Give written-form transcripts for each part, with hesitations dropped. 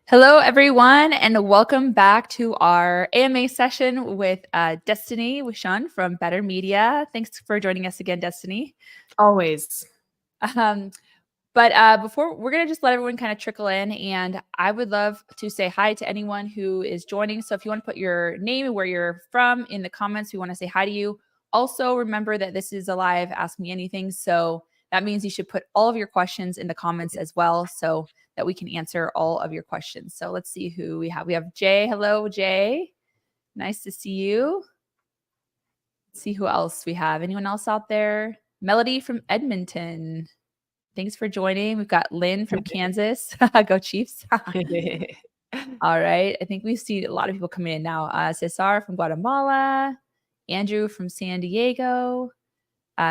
Hello, everyone, and welcome back to our AMA session with Destaney Wishon from Better Media. Thanks for joining us again, Destaney. Always. Um, but before, we're going to just let everyone kind of trickle in, and I would love to say hi to anyone who is joining. So if you want to put your name and where you're from in the comments, we want to say hi to you. Also, remember that this is a live Ask Me Anything, so that means you should put all of your questions in the comments as well so that we can answer all of your questions. So let's see who we have. We have Jay. Hello, Jay. Nice to see you. Let's see who else we have. Anyone else out there? Melody from Edmonton. Thanks for joining. We've got Lynn from Kansas. Go Chiefs. All right. I think we see a lot of people coming in now. Cesar from Guatemala, Andrew from San Diego,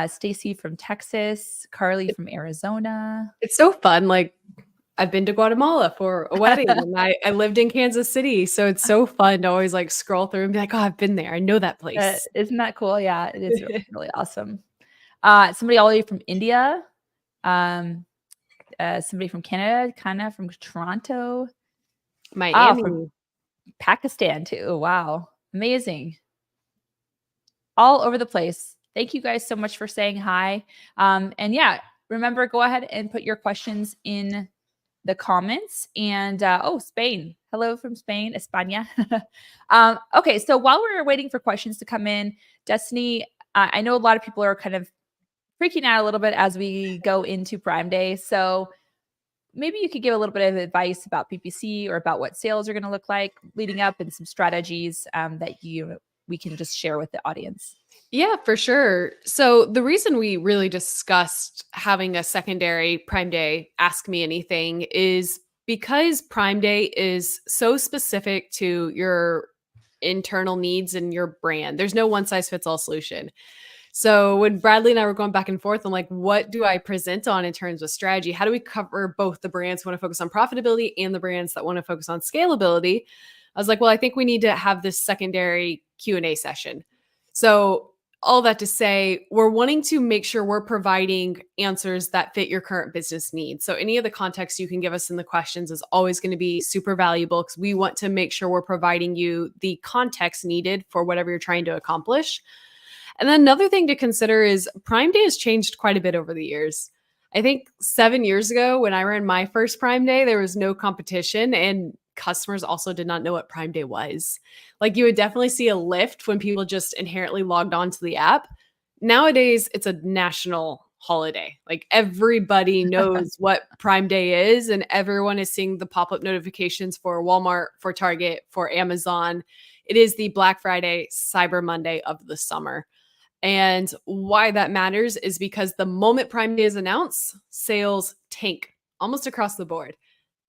Stacy from Texas, Carly from Arizona. It's so fun. Like, I've been to Guatemala for a wedding and I lived in Kansas City. So it's so fun to always like scroll through and be like, oh, I've been there. I know that place. Isn't that cool? Yeah, it is really awesome. Somebody all the way from India, somebody from Canada, kind of from Toronto, Miami. from Pakistan too. Wow, amazing. All over the place. Thank you guys so much for saying hi. And yeah, remember, go ahead and put your questions in the comments. And Spain. Hello from Spain, España. Okay, so while we're waiting for questions to come in, Destaney, I know a lot of people are kind of freaking out a little bit as we go into Prime Day. So maybe you could give a little bit of advice about PPC or about what sales are going to look like leading up and some strategies that we can just share with the audience. Yeah, for sure. So the reason we really discussed having a secondary Prime Day Ask Me Anything is because Prime Day is so specific to your internal needs and your brand. There's no one size fits all solution. So when Bradley and I were going back and forth, I'm like, what do I present on in terms of strategy? How do we cover both the brands who want to focus on profitability and the brands that want to focus on scalability? I was like, well, I think we need to have this secondary Q&A session. So all that to say, we're wanting to make sure we're providing answers that fit your current business needs. So any of the context you can give us in the questions is always going to be super valuable because we want to make sure we're providing you the context needed for whatever you're trying to accomplish. And then another thing to consider is Prime Day has changed quite a bit over the years. I think 7 years ago when I ran my first Prime Day, there was no competition and customers also did not know what Prime Day was. Like you would definitely see a lift when people just inherently logged onto the app. Nowadays, it's a national holiday. Like everybody knows what Prime Day is, and everyone is seeing the pop-up notifications for Walmart, for Target, for Amazon. It is the Black Friday, Cyber Monday of the summer. And why that matters is because the moment Prime Day is announced, sales tank almost across the board.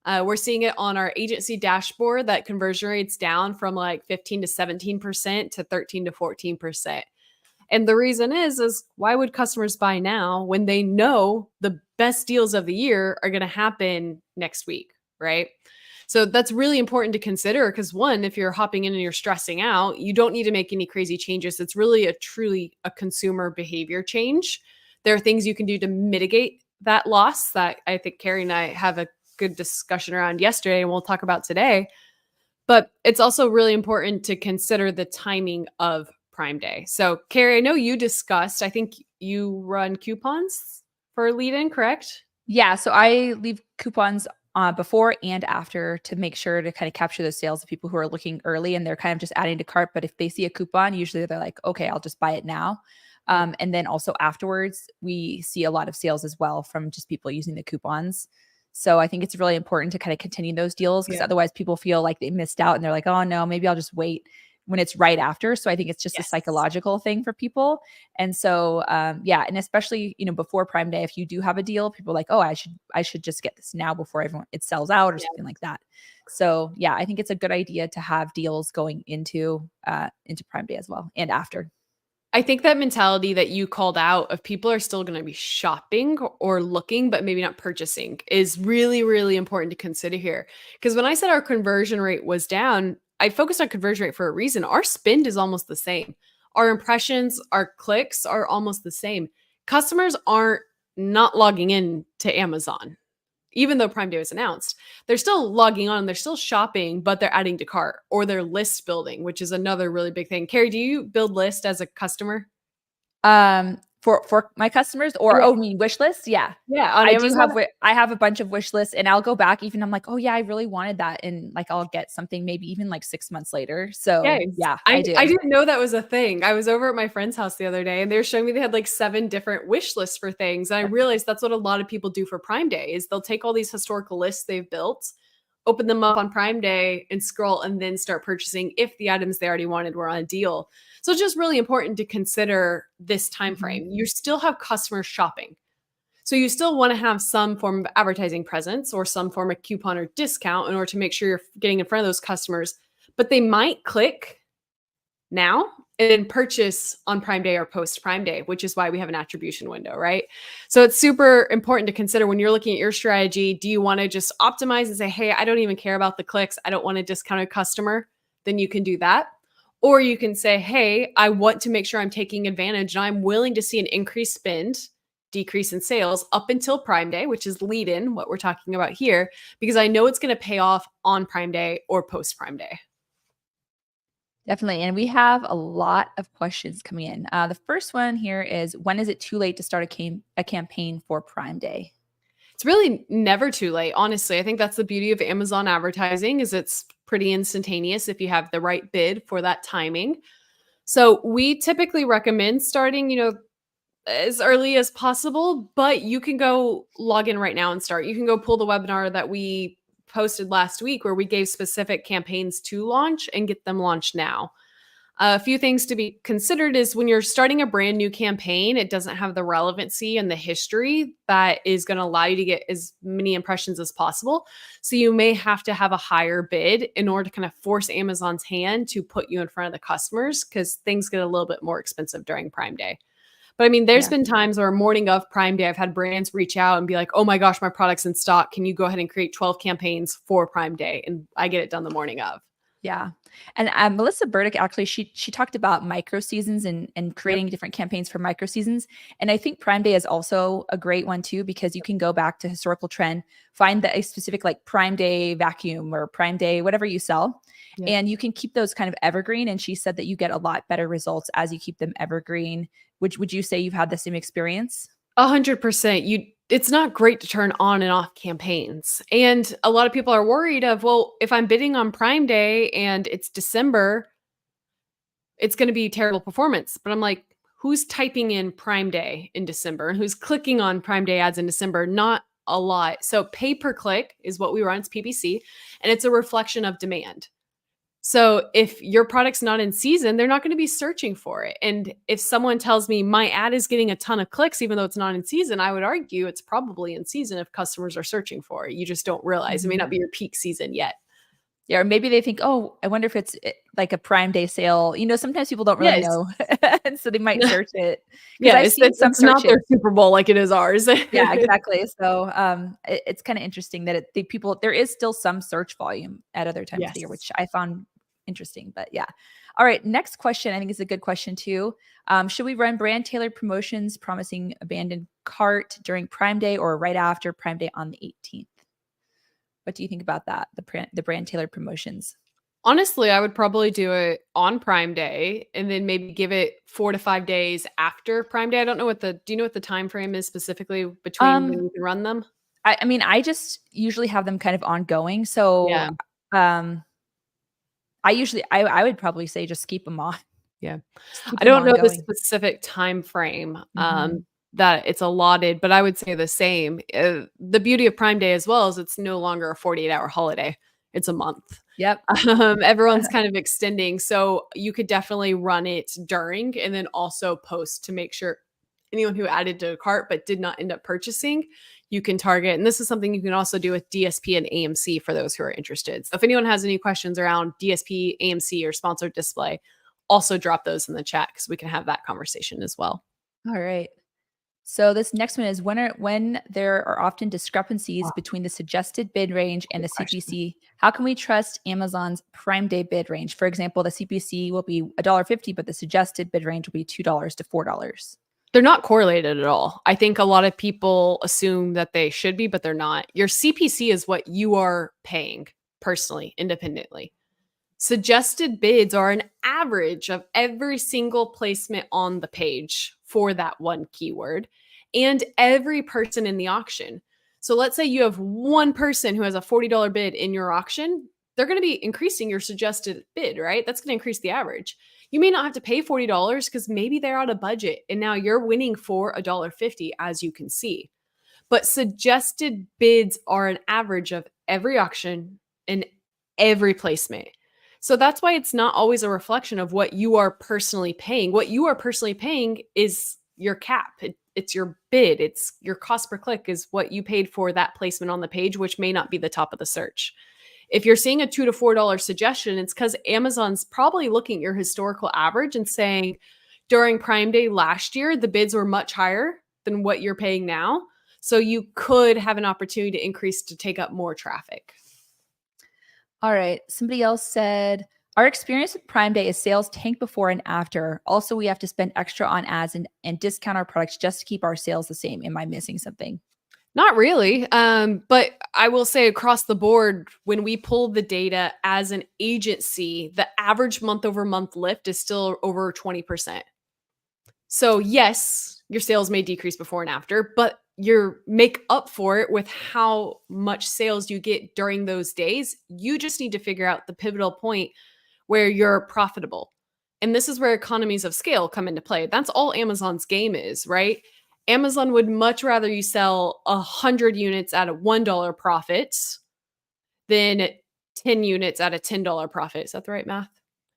We're seeing it on our agency dashboard that conversion rates down from like 15 to 17% to 13 to 14%. And the reason is why would customers buy now when they know the best deals of the year are going to happen next week, right? So that's really important to consider because one, if you're hopping in and you're stressing out, you don't need to make any crazy changes. It's really truly a consumer behavior change. There are things you can do to mitigate that loss that I think Carrie and I have a good discussion around yesterday and we'll talk about today. But it's also really important to consider the timing of Prime Day. So Carrie, I know you discussed, I think you run coupons for lead in, correct? Yeah, so I leave coupons before and after to make sure to kind of capture those sales of people who are looking early and they're kind of just adding to cart. But if they see a coupon, usually they're like, okay, I'll just buy it now. And then also afterwards, we see a lot of sales as well from just people using the coupons. So I think it's really important to kind of continue those deals because otherwise people feel like they missed out and they're like, oh no, maybe I'll just wait when it's right after. So I think it's just a psychological thing for people. And so, and especially, before Prime Day, if you do have a deal, people are like, oh, I should just get this now before it sells out or something like that. So yeah, I think it's a good idea to have deals going into Prime Day as well and after. I think that mentality that you called out of people are still going to be shopping or looking, but maybe not purchasing is really, really important to consider here. Because when I said our conversion rate was down, I focused on conversion rate for a reason. Our spend is almost the same. Our impressions, our clicks are almost the same. Customers aren't not logging in to Amazon. even though Prime Day was announced, they're still logging on, they're still shopping, but they're adding to cart or they're list building, which is another really big thing. Carrie, do you build list as a customer? For my customers, or Yeah. oh, I mean wish lists. Yeah. Yeah, on I do Amazon. I have a bunch of wish lists, and I'll go back even I'm like, "Oh yeah, I really wanted that." And like I'll get something maybe even like 6 months later. So, Yes. yeah, I I do. I didn't know that was a thing. I was over at my friend's house the other day and they were showing me they had like 7 different wish lists for things. And I realized that's what a lot of people do for Prime Day is they'll take all these historical lists they've built, open them up on Prime Day and scroll and then start purchasing if the items they already wanted were on a deal. So it's just really important to consider this time Mhm. frame. You still have customers shopping. So you still want to have some form of advertising presence or some form of coupon or discount in order to make sure you're getting in front of those customers, but they might click now and then purchase on Prime Day or post Prime Day, which is why we have an attribution window, right? So it's super important to consider when you're looking at your strategy. Do you want to just optimize and say, hey, I don't even care about the clicks, I don't want to discount a customer? Then you can do that. Or you can say, hey, I want to make sure I'm taking advantage and I'm willing to see an increased spend, decrease in sales up until Prime Day, which is lead in what we're talking about here, because I know it's going to pay off on Prime Day or post Prime Day. Definitely. And we have a lot of questions coming in. The first one here is, when is it too late to start a campaign for Prime Day? It's really never too late, honestly. I think that's the beauty of Amazon advertising is it's pretty instantaneous if you have the right bid for that timing. So we typically recommend starting, as early as possible, but you can go log in right now and start. You can go pull the webinar that we posted last week where we gave specific campaigns to launch and get them launched now. A few things to be considered is when you're starting a brand new campaign, it doesn't have the relevancy and the history that is going to allow you to get as many impressions as possible. So you may have to have a higher bid in order to kind of force Amazon's hand to put you in front of the customers because things get a little bit more expensive during Prime Day. But I mean, there's Yeah. been times where morning of Prime Day, I've had brands reach out and be like, oh my gosh, my product's in stock. Can you go ahead and create 12 campaigns for Prime Day? And I get it done the morning of. Yeah. And Melissa Burdick, actually, she talked about micro seasons and Yep. creating different campaigns for micro seasons. And I think Prime Day is also a great one too, because you can go back to historical trend, find a specific like Prime Day vacuum or Prime Day, whatever you sell, Yep. and you can keep those kind of evergreen. And she said that you get a lot better results as you keep them evergreen. Would you say you've had the same experience? 100%. It's not great to turn on and off campaigns. And a lot of people are worried of, well, if I'm bidding on Prime Day and it's December, it's going to be terrible performance. But I'm like, who's typing in Prime Day in December and who's clicking on Prime Day ads in December? Not a lot. So pay per click is what we run. It's PPC, and it's a reflection of demand. So if your product's not in season, they're not going to be searching for it. And if someone tells me my ad is getting a ton of clicks, even though it's not in season, I would argue it's probably in season if customers are searching for it. You just don't realize it may not be your peak season yet. Yeah, or maybe they think, oh, I wonder if it's like a Prime Day sale. Sometimes people don't really Yes. know, and so they might search it because Yeah, I've it's, seen it's, some it's not searches. their Super Bowl like it is ours. Yeah, exactly. So, it's kind of interesting that there is still some search volume at other times of the year, Yes. which I found interesting. But yeah, all right. Next question, I think is a good question too. Should we run brand tailored promotions promising abandoned cart during Prime Day or right after Prime Day on the 18th? What do you think about that? The brand tailored promotions. Honestly, I would probably do it on Prime Day and then maybe give it 4 to 5 days after Prime Day. I don't know do you know what the time frame is specifically between when Um, you can run them? I mean, I just usually have them kind of ongoing. So, Yeah. um, I would probably say just keep them on. Yeah. Just keep I them don't know the ongoing. specific time frame, Mhm. that it's allotted, but I would say the same. The beauty of Prime Day as well is it's no longer a 48-hour holiday. It's a month. Yep. Everyone's kind of extending, so you could definitely run it during and then also post to make sure anyone who added to a cart but did not end up purchasing, you can target. And this is something you can also do with DSP and AMC for those who are interested. So if anyone has any questions around DSP, AMC, or sponsored display, also drop those in the chat because we can have that conversation as well. All right. So this next one is, when there are often discrepancies Oh, between the suggested bid range and good the question. CPC, how can we trust Amazon's Prime Day bid range? For example, the CPC will be $1.50, but the suggested bid range will be $2 to $4. They're not correlated at all. I think a lot of people assume that they should be, but they're not. Your CPC is what you are paying personally, independently. Suggested bids are an average of every single placement on the page for that one keyword and every person in the auction. So let's say you have one person who has a $40 bid in your auction, they're going to be increasing your suggested bid, right? That's going to increase the average. You may not have to pay $40 because maybe they're out of budget and now you're winning for $1.50, as you can see. But suggested bids are an average of every auction and every placement. So that's why it's not always a reflection of what you are personally paying. What you are personally paying is your cap. It's your bid. It's your cost per click is what you paid for that placement on the page, which may not be the top of the search. If you're seeing a $2 to $4 suggestion, it's because Amazon's probably looking at your historical average and saying, during Prime Day last year, the bids were much higher than what you're paying now. So you could have an opportunity to increase to take up more traffic. All right. Somebody else said, our experience with Prime Day is sales tank before and after. Also, we have to spend extra on ads and discount our products just to keep our sales the same. Am I missing something? Not really. But I will say across the board, when we pull the data as an agency, the average month over month lift is still over 20%. So yes, your sales may decrease before and after, but you make up for it with how much sales you get during those days. You just need to figure out the pivotal point where you're profitable. And this is where economies of scale come into play. That's all Amazon's game is, right? Amazon would much rather you sell 100 units at a $1 profit than 10 units at a $10 profit. Is that the right math?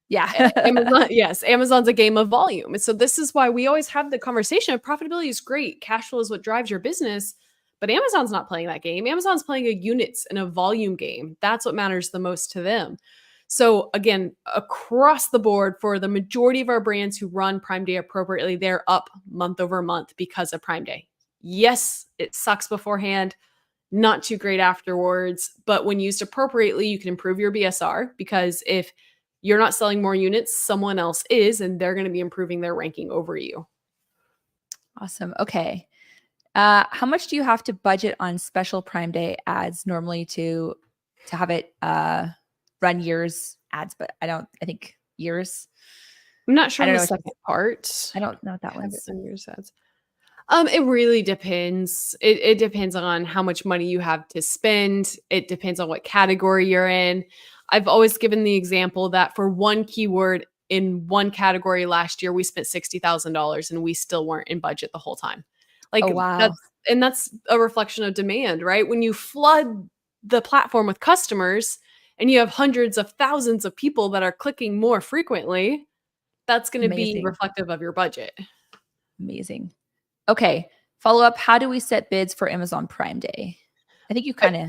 Yeah. Amazon, yes, Amazon's a game of volume. And so this is why we always have the conversation of profitability is great. Cash flow is what drives your business. But Amazon's not playing that game. Amazon's playing a units and a volume game. That's what matters the most to them. So again, across the board for the majority of our brands who run Prime Day appropriately, they're up month over month because of Prime Day. Yes, it sucks beforehand, not too great afterwards, but when used appropriately, you can improve your BSR because if you're not selling more units, someone else is, and they're going to be improving their ranking over you. Awesome. Okay. How much do you have to budget on special Prime Day ads normally to have it run years ads? But I think years. I'm not sure I don't on know the second part. I don't know what that was. Years ads. It really depends. It depends on how much money you have to spend. It depends on what category you're in. I've always given the example that for one keyword in one category last year, we spent $60,000 and we still weren't in budget the whole time. Like, oh, wow. That's a reflection of demand, right? When you flood the platform with customers and you have hundreds of thousands of people that are clicking more frequently, that's going to be reflective of your budget. Amazing. Okay. Follow up. How do we set bids for Amazon Prime Day? I think you kind of...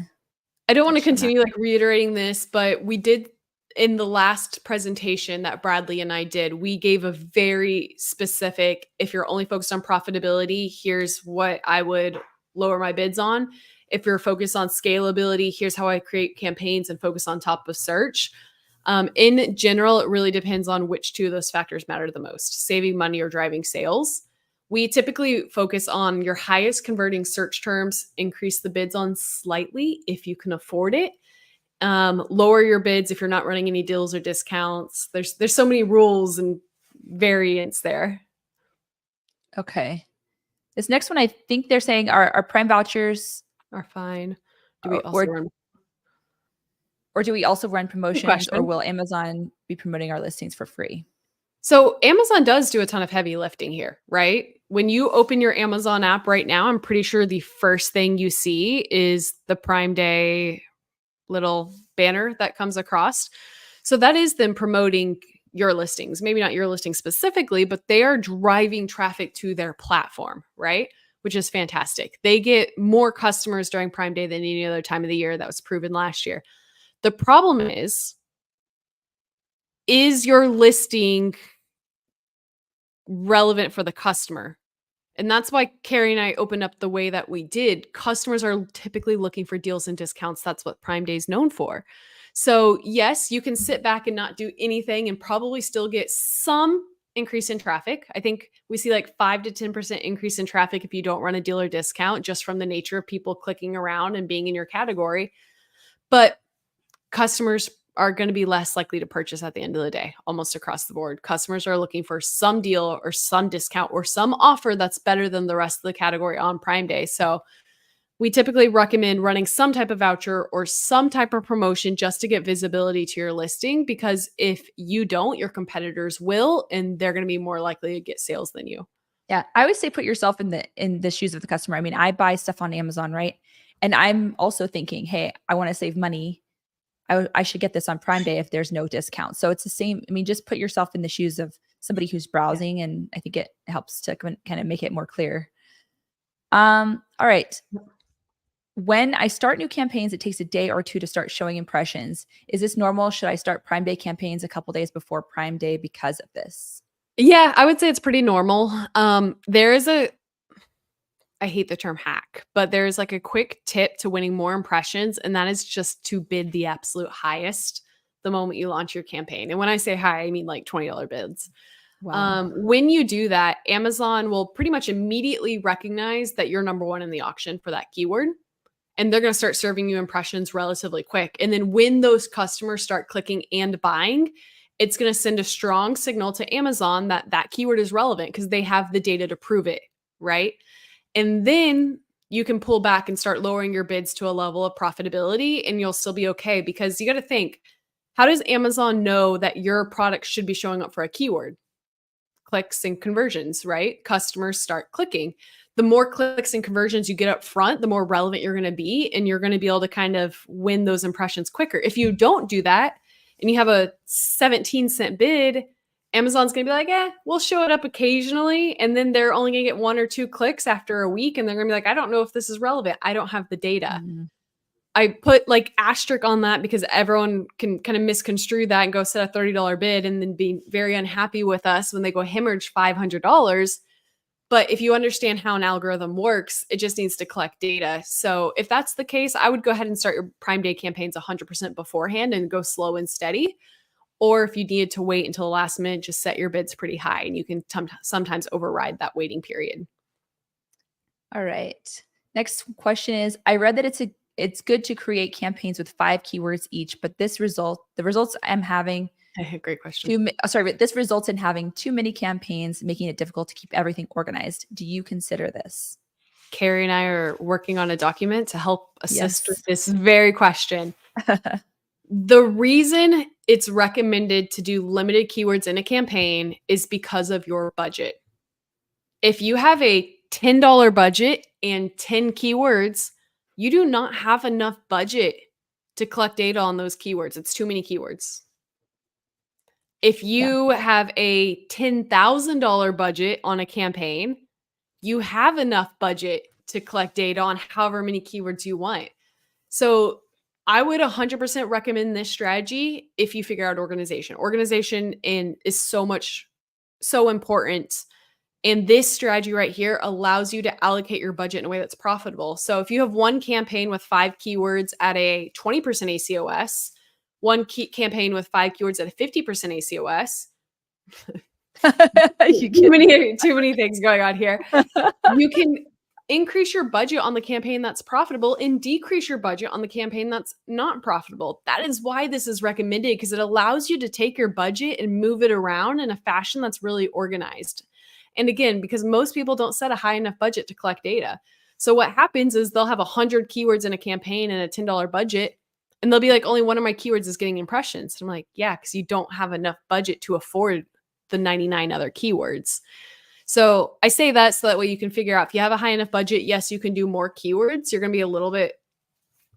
I don't want to continue like reiterating this, but we did in the last presentation that Bradley and I did, we gave a very specific, if you're only focused on profitability, here's what I would lower my bids on. If you're focused on scalability, here's how I create campaigns and focus on top of search. In general, it really depends on which two of those factors matter the most, saving money or driving sales. We typically focus on your highest converting search terms, increase the bids on slightly if you can afford it. Lower your bids if you're not running any deals or discounts. There's so many rules and variants there. Okay. This next one, I think they're saying our Prime vouchers are fine. Do we also run? Or do we also run promotions, or will Amazon be promoting our listings for free? So Amazon does do a ton of heavy lifting here, right? When you open your Amazon app right now, I'm pretty sure the first thing you see is the Prime Day little banner that comes across. So that is them promoting your listings, maybe not your listing specifically, but they are driving traffic to their platform, right? Which is fantastic. They get more customers during Prime Day than any other time of the year. That was proven last year. The problem is your listing relevant for the customer? And that's why Carrie and I opened up the way that we did. Customers are typically looking for deals and discounts. That's what Prime Day is known for. So yes, you can sit back and not do anything and probably still get some increase in traffic. I think we see like 5 to 10% increase in traffic if you don't run a dealer discount, just from the nature of people clicking around and being in your category. But customers are going to be less likely to purchase at the end of the day, almost across the board. Customers are looking for some deal or some discount or some offer that's better than the rest of the category on Prime Day. So we typically recommend running some type of voucher or some type of promotion just to get visibility to your listing, because if you don't, your competitors will, and they're going to be more likely to get sales than you. Yeah, I always say put yourself in the shoes of the customer. I mean, I buy stuff on Amazon, right? And I'm also thinking, hey, I want to save money. I should get this on Prime Day if there's no discount. So it's the same. I mean, just put yourself in the shoes of somebody who's browsing, and I think it helps to kind of make it more clear. All right. When I start new campaigns, it takes a day or two to start showing impressions. Is this normal? Should I start Prime Day campaigns a couple days before Prime Day because of this? Yeah, I would say it's pretty normal. There is I hate the term hack, but there's like a quick tip to winning more impressions, and that is just to bid the absolute highest the moment you launch your campaign. And when I say high, I mean like $20 bids. Wow. When you do that, Amazon will pretty much immediately recognize that you're number one in the auction for that keyword, and they're going to start serving you impressions relatively quick. And then when those customers start clicking and buying, it's going to send a strong signal to Amazon that that keyword is relevant because they have the data to prove it, right? And then you can pull back and start lowering your bids to a level of profitability, and you'll still be okay, because you got to think, how does Amazon know that your product should be showing up for a keyword? Clicks and conversions, right? Customers start clicking. The more clicks and conversions you get up front, the more relevant you're going to be, and you're going to be able to kind of win those impressions quicker. If you don't do that and you have a 17-cent bid, Amazon's going to be like, we'll show it up occasionally. And then they're only going to get 1 or 2 clicks after a week. And they're going to be like, I don't know if this is relevant. I don't have the data. Mm-hmm. I put like asterisk on that because everyone can kind of misconstrue that and go set a $30 bid and then be very unhappy with us when they go hemorrhage $500. But if you understand how an algorithm works, it just needs to collect data. So if that's the case, I would go ahead and start your Prime Day campaigns 100% beforehand and go slow and steady. Or if you needed to wait until the last minute, just set your bids pretty high, and you can sometimes override that waiting period. All right. Next question is, I read that it's good to create campaigns with 5 keywords each, but the results I'm having great question. but this results in having too many campaigns, making it difficult to keep everything organized. Do you consider this? Carrie and I are working on a document to help assist with this very question. The reason it's recommended to do limited keywords in a campaign is because of your budget. If you have a $10 budget and 10 keywords, you do not have enough budget to collect data on those keywords. It's too many keywords. If you have a $10,000 budget on a campaign, you have enough budget to collect data on however many keywords you want. So I would 100% recommend this strategy if you figure out organization. Organization is so important. And this strategy right here allows you to allocate your budget in a way that's profitable. So if you have one campaign with 5 keywords at a 20% ACOS, one campaign with 5 keywords at a 50% ACOS, too many things going on here. You can increase your budget on the campaign that's profitable and decrease your budget on the campaign that's not profitable. That is why this is recommended, because it allows you to take your budget and move it around in a fashion that's really organized. And again, because most people don't set a high enough budget to collect data. So what happens is they'll have 100 keywords in a campaign and a $10 budget, and they'll be like, only one of my keywords is getting impressions. And I'm like, yeah, because you don't have enough budget to afford the 99 other keywords. So I say that so that way you can figure out if you have a high enough budget, yes, you can do more keywords. You're going to be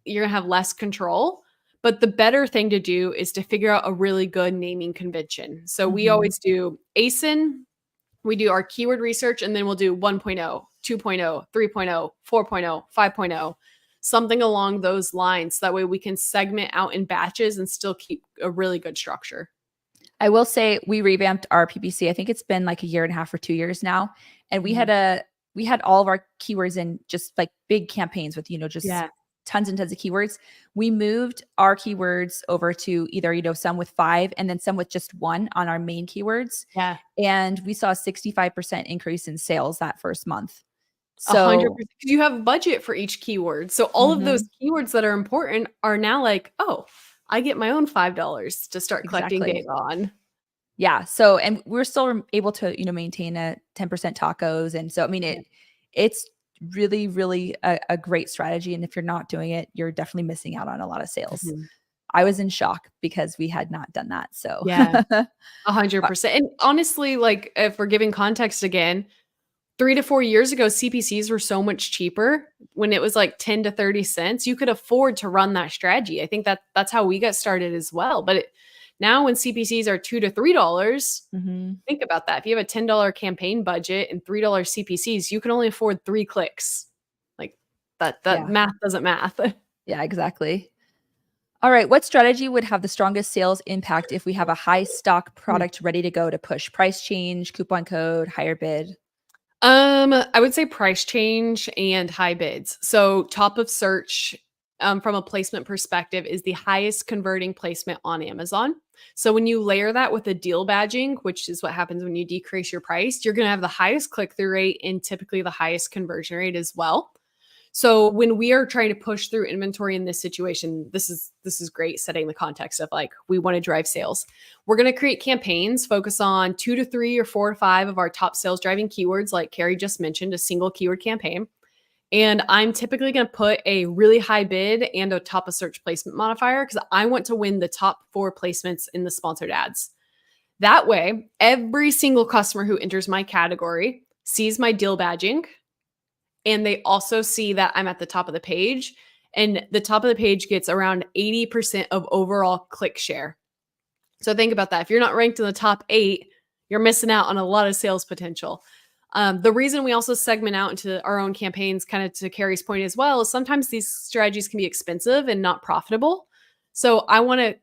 you're going to have less control. But the better thing to do is to figure out a really good naming convention. So we always do ASIN, we do our keyword research, and then we'll do 1.0, 2.0, 3.0, 4.0, 5.0, something along those lines. That way we can segment out in batches and still keep a really good structure. I will say we revamped our PPC. I think it's been like 1.5 years or 2 years now. And we had all of our keywords in just like big campaigns with, just tons and tons of keywords. We moved our keywords over to either, some with 5 and then some with just 1 on our main keywords. Yeah. And we saw a 65% increase in sales that first month. 100%. So You have budget for each keyword. So all of those keywords that are important are now like, oh, I get my own $5 to start collecting exactly. data on. Yeah. So, and we're still able to, maintain a 10% tacos. And so, I mean, it's really, really a great strategy. And if you're not doing it, you're definitely missing out on a lot of sales. I was in shock because we had not done that. So Yeah, 100%. And honestly, like if we're giving context again, 3 to 4 years ago, CPCs were so much cheaper when it was like 10 to 30 cents. You could afford to run that strategy. I think that's how we got started as well. But now when CPCs are $2 to $3, think about that. If you have a $10 campaign budget and $3 CPCs, you can only afford 3 clicks. Like that math doesn't math. Yeah, exactly. All right. What strategy would have the strongest sales impact if we have a high stock product ready to go to push price change, coupon code, higher bid? I would say price change and high bids. So top of search from a placement perspective is the highest converting placement on Amazon. So when you layer that with a deal badging, which is what happens when you decrease your price, you're going to have the highest click-through rate and typically the highest conversion rate as well. So when we are trying to push through inventory in this situation, this is great setting the context of like, we want to drive sales. We're going to create campaigns, focus on 2 to 3 or 4 to 5 of our top sales driving keywords, like Carrie just mentioned, a single keyword campaign. And I'm typically going to put a really high bid and a top of search placement modifier because I want to win the top 4 placements in the sponsored ads. That way, every single customer who enters my category sees my deal badging, and they also see that I'm at the top of the page, and the top of the page gets around 80% of overall click share. So think about that. If you're not ranked in the top 8, you're missing out on a lot of sales potential. The reason we also segment out into our own campaigns, kind of to Carrie's point as well, is sometimes these strategies can be expensive and not profitable. So I want to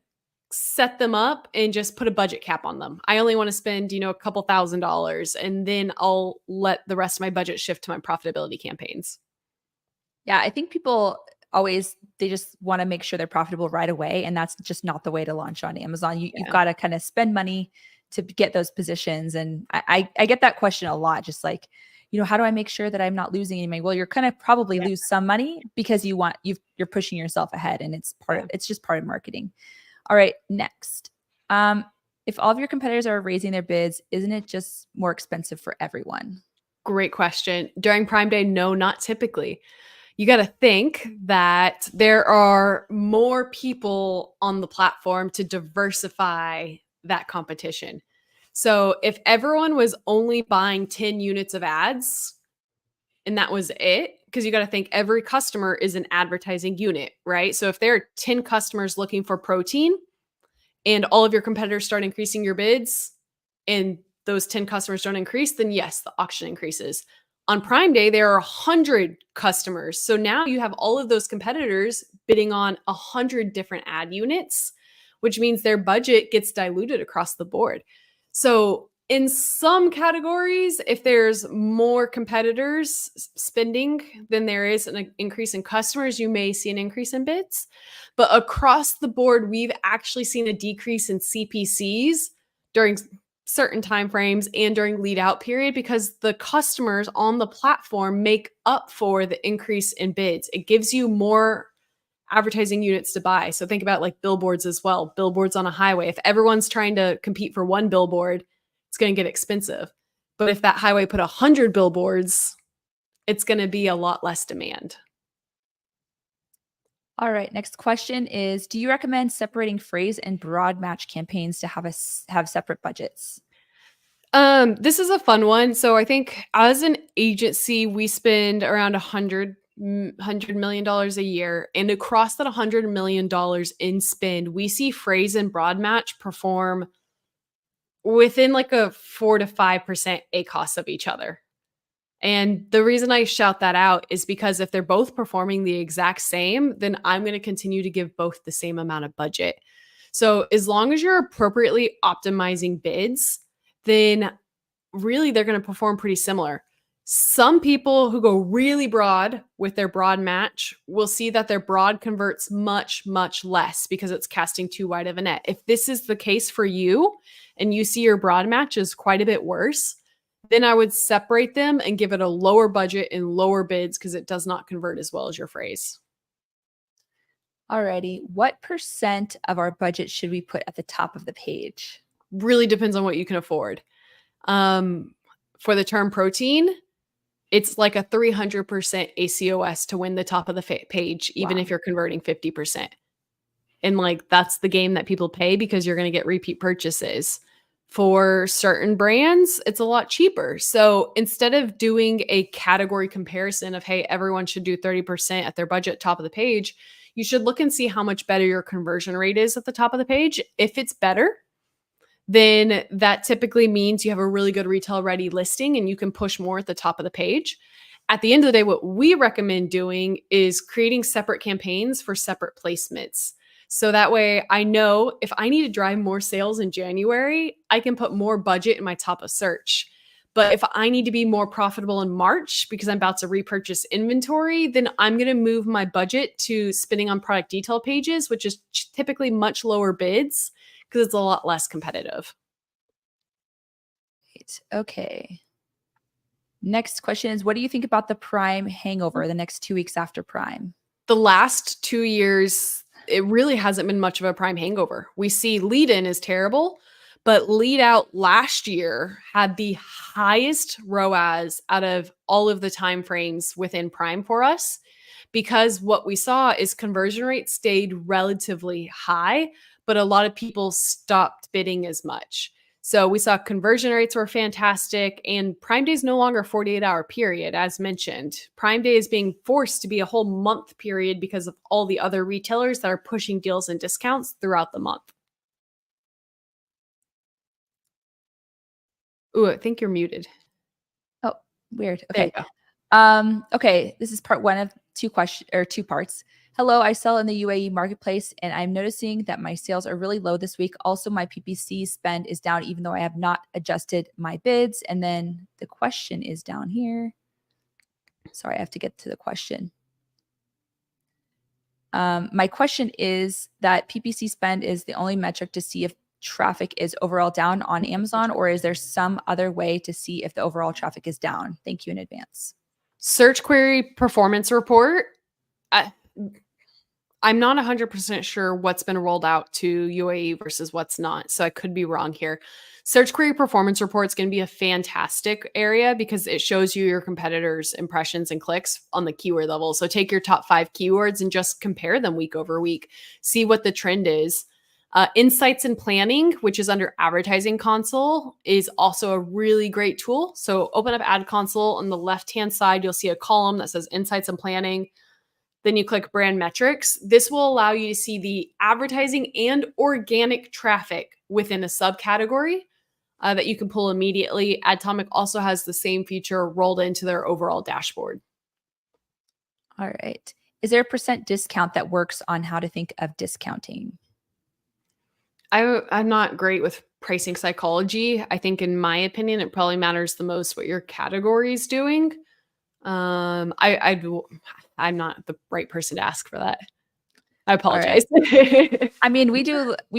set them up and just put a budget cap on them. I only want to spend, a couple $1,000s, and then I'll let the rest of my budget shift to my profitability campaigns. Yeah, I think people they just want to make sure they're profitable right away. And that's just not the way to launch on Amazon. You've got to kind of spend money to get those positions. And I get that question a lot, just like, how do I make sure that I'm not losing any money? Well, you're going to probably lose some money because you're pushing yourself ahead, and it's just part of marketing. All right, next. If all of your competitors are raising their bids, isn't it just more expensive for everyone? Great question. During Prime Day, no, not typically. You got to think that there are more people on the platform to diversify that competition. So if everyone was only buying 10 units of ads and that was it, because you got to think every customer is an advertising unit, right? So if there are 10 customers looking for protein and all of your competitors start increasing your bids and those 10 customers don't increase, then yes, the auction increases. On Prime Day, there are 100 customers. So now you have all of those competitors bidding on 100 different ad units, which means their budget gets diluted across the board. So in some categories, if there's more competitors spending than there is an increase in customers, you may see an increase in bids. But across the board, we've actually seen a decrease in CPCs during certain timeframes and during lead out period because the customers on the platform make up for the increase in bids. It gives you more advertising units to buy. So think about like billboards as well. Billboards on a highway. If everyone's trying to compete for one billboard, it's going to get expensive. But if that highway put 100 billboards, it's going to be a lot less demand. All right. Next question is, do you recommend separating phrase and broad match campaigns to have separate budgets? This is a fun one. So I think as an agency, we spend around $100 million a year. And across that $100 million in spend, we see phrase and broad match perform within like a 4 to 5% ACoS of each other. And the reason I shout that out is because if they're both performing the exact same, then I'm going to continue to give both the same amount of budget. So as long as you're appropriately optimizing bids, then really they're going to perform pretty similar. Some people who go really broad with their broad match will see that their broad converts much, much less because it's casting too wide of a net. If this is the case for you and you see your broad match is quite a bit worse, then I would separate them and give it a lower budget and lower bids because it does not convert as well as your phrase. Alrighty. What % of our budget should we put at the top of the page? Really depends on what you can afford. For the term protein, it's like a 300% ACOS to win the top of the page, even if you're converting 50%. And like, that's the game that people pay because you're going to get repeat purchases. For certain brands, it's a lot cheaper. So instead of doing a category comparison of, hey, everyone should do 30% at their budget top of the page, you should look and see how much better your conversion rate is at the top of the page. If it's better, then that typically means you have a really good retail ready listing and you can push more at the top of the page. At the end of the day, what we recommend doing is creating separate campaigns for separate placements. So that way I know if I need to drive more sales in January, I can put more budget in my top of search. But if I need to be more profitable in March because I'm about to repurchase inventory, then I'm going to move my budget to spending on product detail pages, which is typically much lower bids because it's a lot less competitive. Right. Okay. Next question is, what do you think about the Prime hangover the next 2 weeks after Prime? The last 2 years, it really hasn't been much of a Prime hangover. We see lead in is terrible, but lead out last year had the highest ROAS out of all of the time frames within Prime for us, because what we saw is conversion rate stayed relatively high, but a lot of people stopped bidding as much. So we saw conversion rates were fantastic, and Prime Day is no longer a 48-hour period, as mentioned. Prime Day is being forced to be a whole month period because of all the other retailers that are pushing deals and discounts throughout the month. Ooh, I think you're muted. Oh, weird. There Okay. you go. Okay, this is part one of two parts. Hello, I sell in the UAE marketplace and I'm noticing that my sales are really low this week. Also, my PPC spend is down even though I have not adjusted my bids. And then the question is down here. Sorry, I have to get to the question. My question is that PPC spend is the only metric to see if traffic is overall down on Amazon, or is there some other way to see if the overall traffic is down? Thank you in advance. Search query performance report. I'm not 100% sure what's been rolled out to UAE versus what's not, so I could be wrong here. Search query performance report is going to be a fantastic area because it shows you your competitors' impressions and clicks on the keyword level. So take your top 5 keywords and just compare them week over week. See what the trend is. Insights and planning, which is under advertising console, is also a really great tool. So open up ad console. On the left-hand side, you'll see a column that says insights and planning. Then you click brand metrics. This will allow you to see the advertising and organic traffic within a subcategory that you can pull immediately. Atomic also has the same feature rolled into their overall dashboard. All right. Is there a % discount that works on how to think of discounting? I'm not great with pricing psychology. I think, in my opinion, it probably matters the most what your category is doing. I'm not the right person to ask for that. I apologize. Right. I mean, we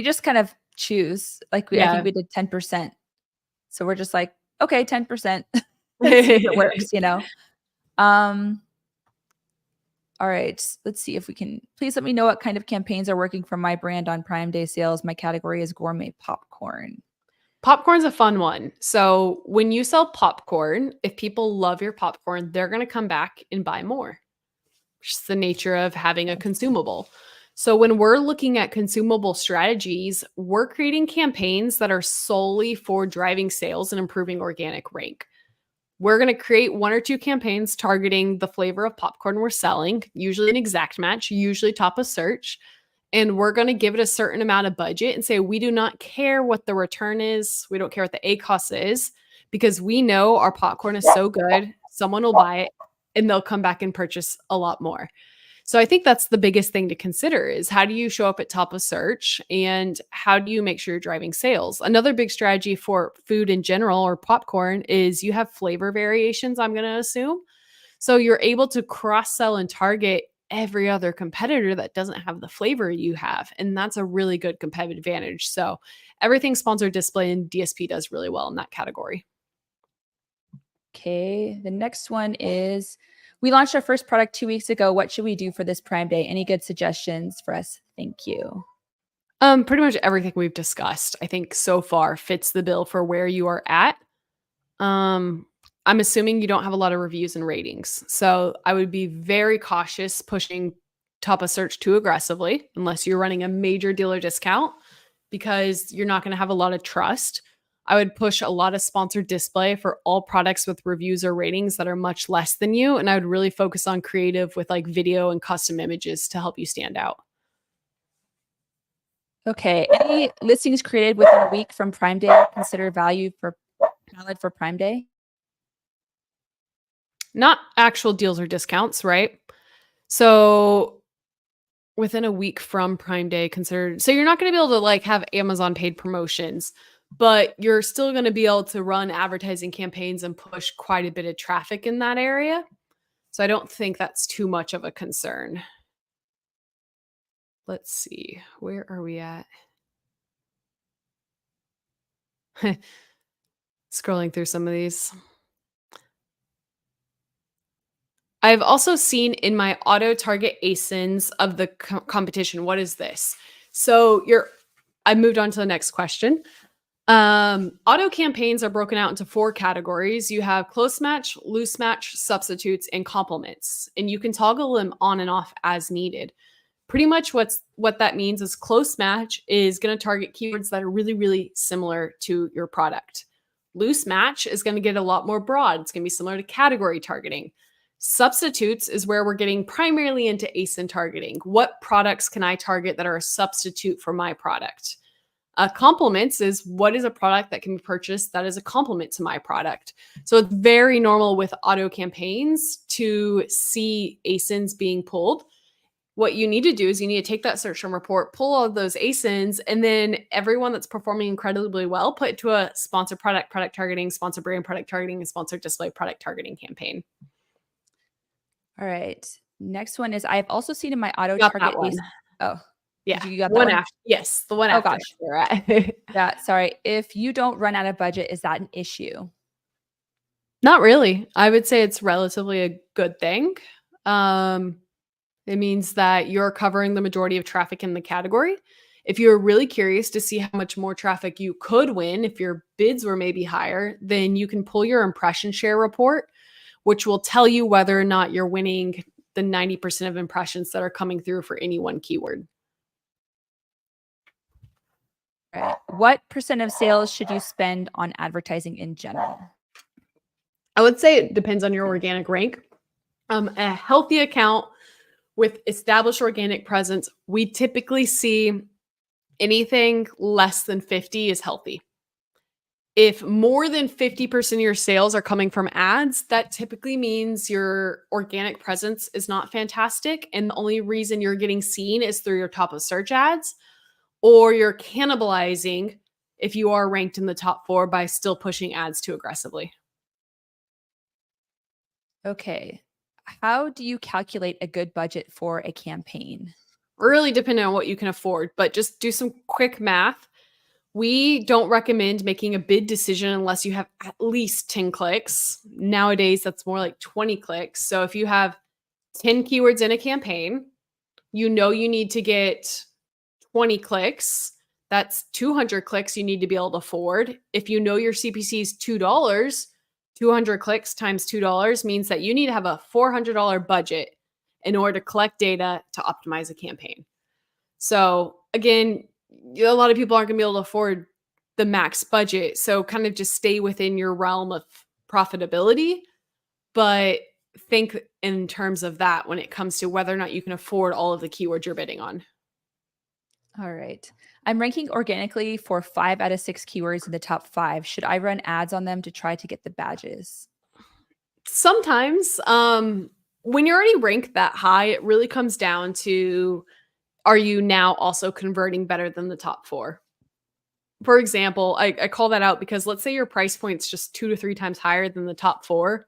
just kind of choose. Like, I think we did 10%. So we're just like, okay, 10%. It works, you know? All right, let's see if we can. Please let me know what kind of campaigns are working for my brand on Prime Day sales. My category is gourmet popcorn. Popcorn's a fun one. So when you sell popcorn, if people love your popcorn, they're going to come back and buy more. It's the nature of having a consumable. So when we're looking at consumable strategies, we're creating campaigns that are solely for driving sales and improving organic rank. We're going to create 1 or 2 campaigns targeting the flavor of popcorn we're selling, usually an exact match, usually top of search. And we're going to give it a certain amount of budget and say, we do not care what the return is. We don't care what the ACOS is, because we know our popcorn is so good. Someone will buy it and they'll come back and purchase a lot more. So I think that's the biggest thing to consider is how do you show up at top of search and how do you make sure you're driving sales? Another big strategy for food in general or popcorn is you have flavor variations, I'm going to assume. So you're able to cross sell and target every other competitor that doesn't have the flavor you have. And that's a really good competitive advantage. So everything sponsored display and DSP does really well in that category. Okay. The next one is we launched our first product 2 weeks ago. What should we do for this Prime Day? Any good suggestions for us? Thank you. Pretty much everything we've discussed, I think so far fits the bill for where you are at. I'm assuming you don't have a lot of reviews and ratings. So I would be very cautious pushing top of search too aggressively unless you're running a major dealer discount because you're not going to have a lot of trust. I would push a lot of sponsored display for all products with reviews or ratings that are much less than you. And I would really focus on creative with like video and custom images to help you stand out. Okay. Any listings created within a week from Prime Day consider value for valid for Prime Day? Not actual deals or discounts, right? So within a week from Prime Day considered. So you're not going to be able to like have Amazon paid promotions, but you're still going to be able to run advertising campaigns and push quite a bit of traffic in that area. So I don't think that's too much of a concern. Let's see. Where are we at? Scrolling through some of these. I've also seen in my auto target ASINs of the competition. What is this? So I moved on to the next question. Auto campaigns are broken out into 4 categories. You have close match, loose match, substitutes, and complements. And you can toggle them on and off as needed. Pretty much what that means is close match is going to target keywords that are really, really similar to your product. Loose match is going to get a lot more broad. It's going to be similar to category targeting. Substitutes is where we're getting primarily into ASIN targeting. What products can I target that are a substitute for my product? Complements is what is a product that can be purchased that is a complement to my product. So it's very normal with auto campaigns to see ASINs being pulled. What you need to do is you need to take that search term report, pull all of those ASINs, and then everyone that's performing incredibly well, put it to a sponsor product targeting, sponsor brand product targeting, and sponsor display product targeting campaign. All right. Next one is I've also seen in my auto Got target. that one. Oh, yeah. You got one that one? after. Yes, the one Oh, after. gosh. We're at. Yeah. Sorry. If you don't run out of budget, is that an issue? Not really. I would say it's relatively a good thing. It means that you're covering the majority of traffic in the category. If you're really curious to see how much more traffic you could win, if your bids were maybe higher, then you can pull your impression share report, which will tell you whether or not you're winning the 90% of impressions that are coming through for any one keyword. Right. What percent of sales should you spend on advertising in general? I would say it depends on your organic rank. A healthy account with established organic presence, we typically see anything less than 50 is healthy. If more than 50% of your sales are coming from ads, that typically means your organic presence is not fantastic. And the only reason you're getting seen is through your top of search ads, or you're cannibalizing if you are ranked in the top 4 by still pushing ads too aggressively. Okay. How do you calculate a good budget for a campaign? Really depending on what you can afford, but just do some quick math. We don't recommend making a bid decision unless you have at least 10 clicks. Nowadays, that's more like 20 clicks. So if you have 10 keywords in a campaign, you know you need to get 20 clicks. That's 200 clicks you need to be able to afford. If you know your CPC is $2, 200 clicks times $2 means that you need to have a $400 budget in order to collect data to optimize a campaign. So again, a lot of people aren't going to be able to afford the max budget. So kind of just stay within your realm of profitability, but think in terms of that when it comes to whether or not you can afford all of the keywords you're bidding on. All right. I'm ranking organically for 5 out of 6 keywords in the top 5. Should I run ads on them to try to get the badges? Sometimes, when you're already ranked that high, it really comes down to, are you now also converting better than the top 4? For example, I call that out because let's say your price point's just 2 to 3 times higher than the top 4.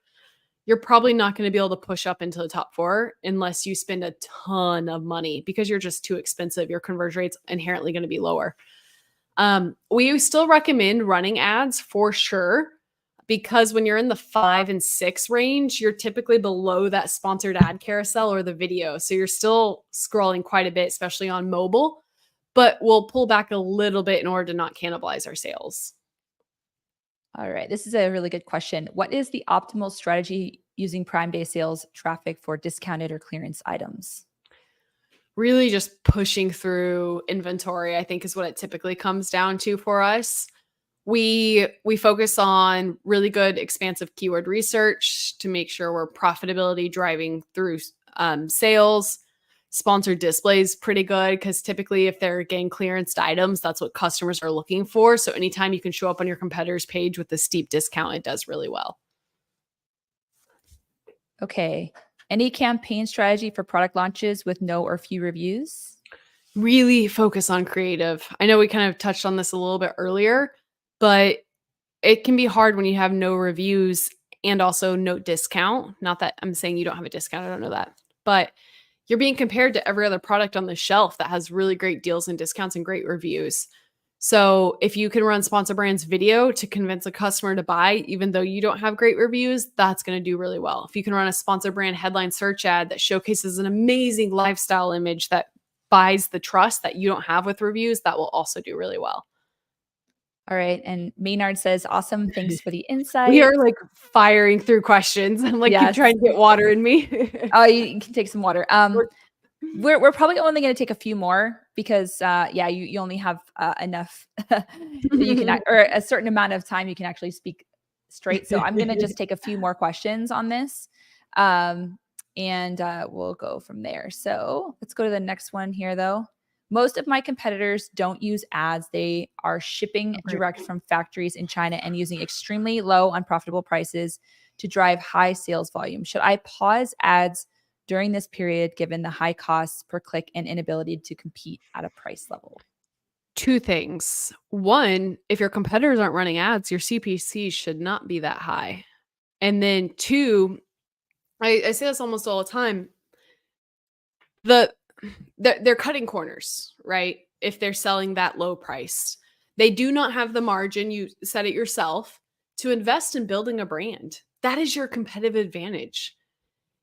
You're probably not going to be able to push up into the top 4 unless you spend a ton of money because you're just too expensive. Your conversion rate's inherently going to be lower. We still recommend running ads for sure, because when you're in the 5 and 6 range, you're typically below that sponsored ad carousel or the video. So you're still scrolling quite a bit, especially on mobile, but we'll pull back a little bit in order to not cannibalize our sales. All right. This is a really good question. What is the optimal strategy using Prime Day sales traffic for discounted or clearance items? Really just pushing through inventory, I think, is what it typically comes down to for us. We focus on really good expansive keyword research to make sure we're profitability driving through sales. Sponsored displays pretty good because typically if they're getting clearance items, that's what customers are looking for. So anytime you can show up on your competitor's page with a steep discount, it does really well. Okay. Any campaign strategy for product launches with no or few reviews? Really focus on creative. I know we kind of touched on this a little bit earlier, but it can be hard when you have no reviews and also no discount. Not that I'm saying you don't have a discount. I don't know that. But you're being compared to every other product on the shelf that has really great deals and discounts and great reviews. So if you can run sponsor brands video to convince a customer to buy, even though you don't have great reviews, that's going to do really well. If you can run a sponsor brand headline search ad that showcases an amazing lifestyle image that buys the trust that you don't have with reviews, that will also do really well. All right. And Maynard says, awesome. Thanks for the insight. We are like firing through questions. I'm like, Yes. keep trying to get water in me. Oh, you can take some water. We're probably only going to take a few more because you only have enough that you can, or a certain amount of time you can actually speak straight. So I'm going to just take a few more questions on this, and we'll go from there. So let's go to the next one here, though. Most of my competitors don't use ads. They are shipping direct from factories in China and using extremely low, unprofitable prices to drive high sales volume. Should I pause ads during this period, given the high costs per click and inability to compete at a price level? 2 things. 1, if your competitors aren't running ads, your CPC should not be that high. And then 2, I say this almost all the time. They're cutting corners, right? If they're selling that low price, they do not have the margin, you said it yourself, to invest in building a brand. That is your competitive advantage.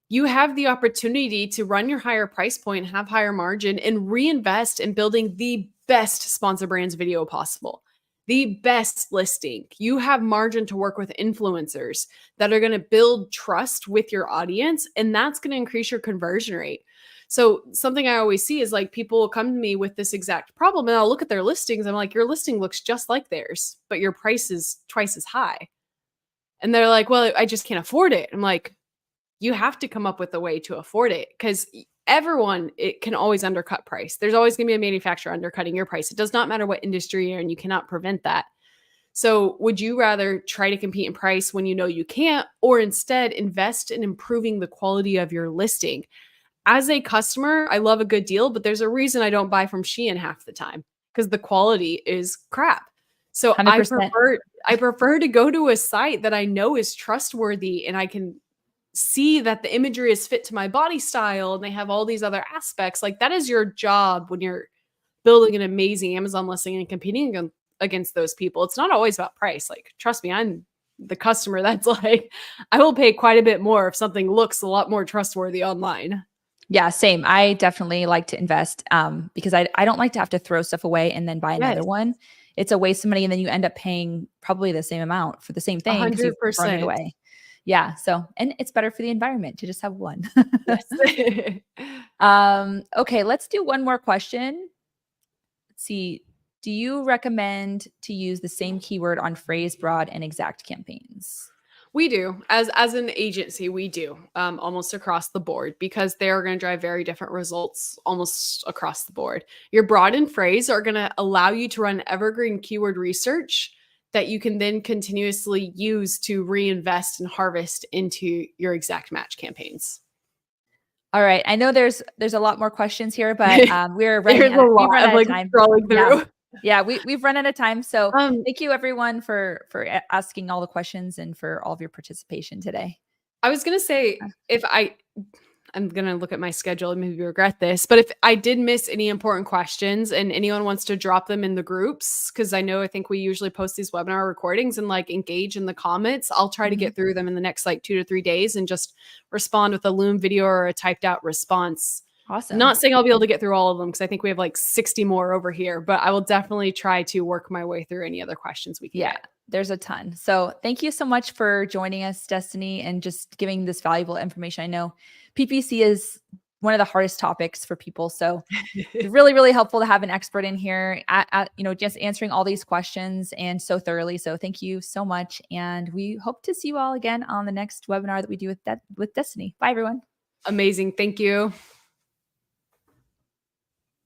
You have the opportunity to run your higher price point, have higher margin, and reinvest in building the best sponsor brands video possible, the best listing. You have margin to work with influencers that are going to build trust with your audience, and that's going to increase your conversion rate. So something I always see is like people will come to me with this exact problem and I'll look at their listings. I'm like, your listing looks just like theirs, but your price is twice as high. And they're like, well, I just can't afford it. I'm like, you have to come up with a way to afford it because it can always undercut price. There's always going to be a manufacturer undercutting your price. It does not matter what industry you're in. You cannot prevent that. So would you rather try to compete in price when you know you can't, or instead invest in improving the quality of your listing? As a customer, I love a good deal, but there's a reason I don't buy from Shein half the time because the quality is crap. So 100%. I prefer to go to a site that I know is trustworthy and I can see that the imagery is fit to my body style and they have all these other aspects. Like that is your job when you're building an amazing Amazon listing and competing against those people. It's not always about price. Like, trust me, I'm the customer that's like, I will pay quite a bit more if something looks a lot more trustworthy online. Yeah, same. I definitely like to invest because I don't like to have to throw stuff away and then buy another one. It's a waste of money and then you end up paying probably the same amount for the same thing because you've thrown it away. Yeah. So, and it's better for the environment to just have one. Yes. Okay, let's do one more question. Let's see. Do you recommend to use the same keyword on phrase, broad, and exact campaigns? We do. As an agency, we do almost across the board because they are going to drive very different results almost across the board. Your broad and phrase are going to allow you to run evergreen keyword research that you can then continuously use to reinvest and harvest into your exact match campaigns. All right. I know there's a lot more questions here, but we're There's a we've lot run of out of like time. scrolling Yeah. through. Yeah, we've run out of time. So Um, thank you everyone for asking all the questions and for all of your participation today. I was gonna say I'm gonna look at my schedule and maybe regret this, but if I did miss any important questions and anyone wants to drop them in the groups, because I think we usually post these webinar recordings and like engage in the comments, I'll try to Mhm. get through them in the next like 2 to 3 days and just respond with a Loom video or a typed out response. Awesome. Not saying I'll be able to get through all of them because I think we have like 60 more over here, but I will definitely try to work my way through any other questions we can Yeah, get. there's a ton. So thank you so much for joining us, Destiny, and just giving this valuable information. I know PPC is one of the hardest topics for people. So it's really, really helpful to have an expert in here at just answering all these questions and so thoroughly. So thank you so much. And we hope to see you all again on the next webinar that we do with Destiny. Bye, everyone. Amazing. Thank you.